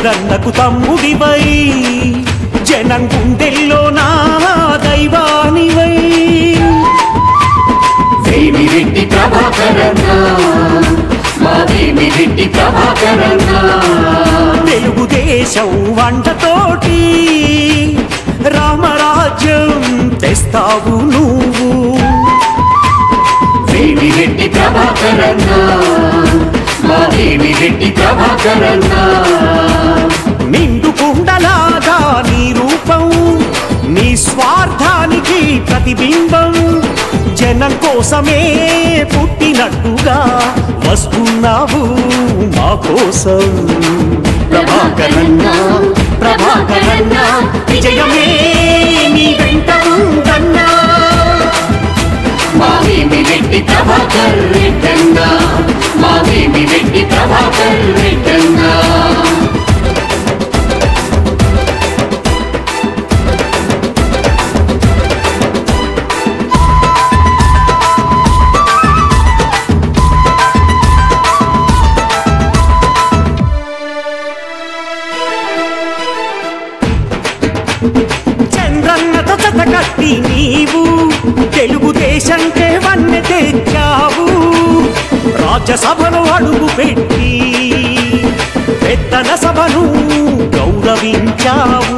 చంద్రన్నకు తమ్ముడివై జనం గుండెల్లో నా దైవానివై వేమిరెడ్డి ప్రభాకరన్న మా వేమిరెడ్డి ప్రభాకరన్న తెలుగుదేశం వంటతోటి రామరాజ్యం తెస్తావు నువ్వు వేమిరెడ్డి ప్రభాకరన్న మా వేమిరెడ్డి ప్రభాకరన్న నిండు కుండలాగా నీ రూపం నీ స్వార్థానికి ప్రతిబింబం జనం కోసమే పుట్టినట్టుగా వస్తున్నావు మా కోసం ప్రభాకరన్న ప్రభాకరన్న విజయమే నీ వెంట ఉందన్నా మా వేమిరెడ్డి ప్రభాకర్ రెడ్డన్న మా వేమిరెడ్డి ప్రభాకర్ రెడ్డన్న చంద్రన్నతో జతకట్టి నీవు తెలుగుదేశంకే వన్నె తెచ్చావు రాజ్యసభలో అడుగు పెట్టి పెద్దల సభను గౌరవించావు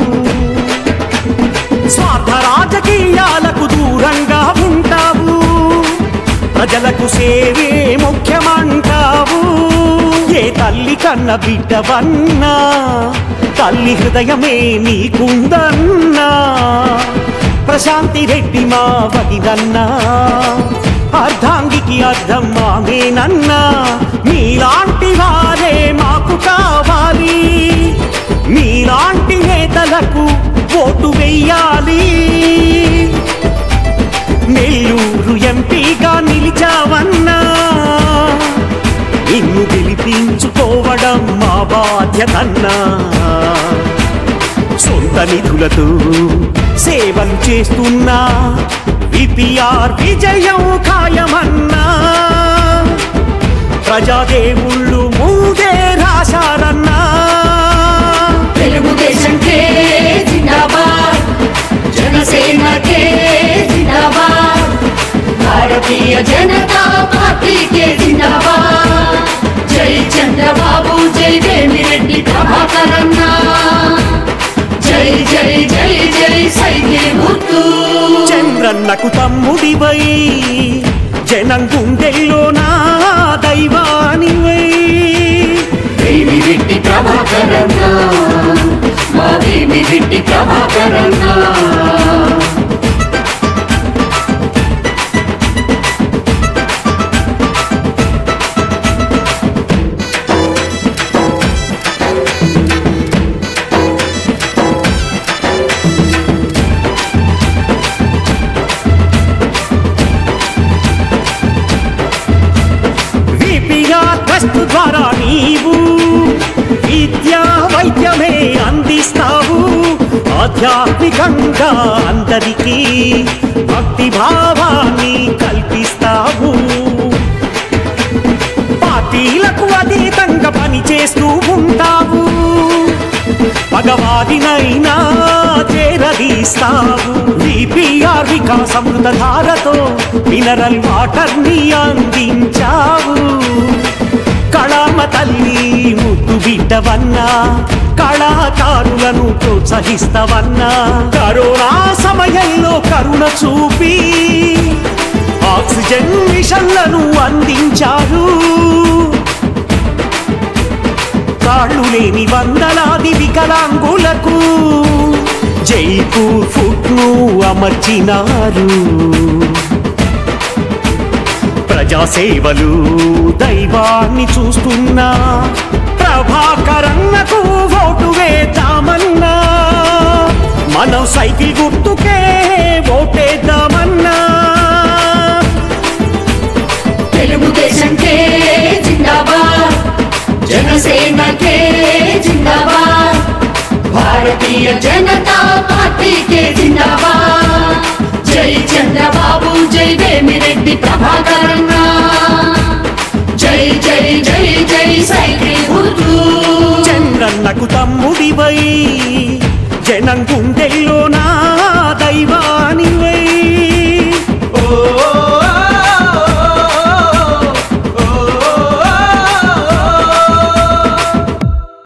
స్వార్థ రాజకీయాలకు దూరంగా ఉంటావు ప్రజలకు సేవే ముఖ్యమంటావు ఏ తల్లి కన్న బిడ్డవన్నా తల్లి హృదయమే నీకుందన్నా ప్రశాంతి రెడ్డి మా వదినన్నా అర్ధాంగికి అర్థం మామేనన్నా మీలాంటి వారే మాకు కావాలి మీలాంటి నేతలకు ఓటు వెయ్యాలి నెల్లూరు ఎంపీగా నిలిచావన్నా నిన్ను గెలిపించుకోవడం మా బాధ్యతన్నా సొంత నిధులతో సేవలు చేస్తున్నా విపిఆర్ విజయం ఖాయమన్నా ప్రజాదేవుళ్ళు ముందే రాశారన్నా తెలుగుదేశంకే జిందాబాద్ జనసేనకే జిందాబాద్ భారతీయ జనతా పార్టీకే జిందాబాద్ జై చంద్రబాబు జై వేమిరెడ్డి ప్రభాకరన్న జై జై జై జై సైకిల్ గుర్తు చంద్రన్నకు తమ్ముడివై జనం గుండెల్లో నా దైవానివై వేమిరెడ్డి ప్రభాకరన్న మా వేమిరెడ్డి ప్రభాకరన్న ట్రస్ట్ ద్వారా నీవు విద్యా వైద్యమే అందిస్తావు ఆధ్యాత్మికంగా అందరికీ భక్తి భావాన్ని కల్పిస్తావు పార్టీలకు అతీతంగా పనిచేస్తూ ఉంటావు భగవాదినైనా చేరదీస్తావు విపిఆర్ వికాసమృత ధారతో మినరల్ వాటర్ ని అందించావు కళామ తల్లి ముద్దు బిడ్డవన్నా కళాకారులను ప్రోత్సహిస్తవన్నా కరోనా సమయంలో కరుణ చూపి ఆక్సిజన్ మిషన్లను అందించారు కాళ్ళు లేని వందలాది వికలాంగులకు జైపూర్ ఫుడ్ ను అమర్చినారు ప్రజాసేవలు దైవాన్ని చూస్తున్నా ప్రభాకరన్నకు ఓటు వేద్దామన్నా మనం సైకిల్ గుర్తుకే ఓటేద్దామన్నా తెలుగుదేశంకే జిందాబాద్ జనసేనకే జిందాబాద్ భారతీయ జనతా పార్టీకే జిందాబాద్ జై చంద్రబాబు జై వేమిరెడ్డి ప్రభాకరన్న జై జై జై జై సైకిల్ గుర్తు చంద్రన్న జగనన్నకు తమ్ముడివై జనం గుండెల్లో నా దైవానివే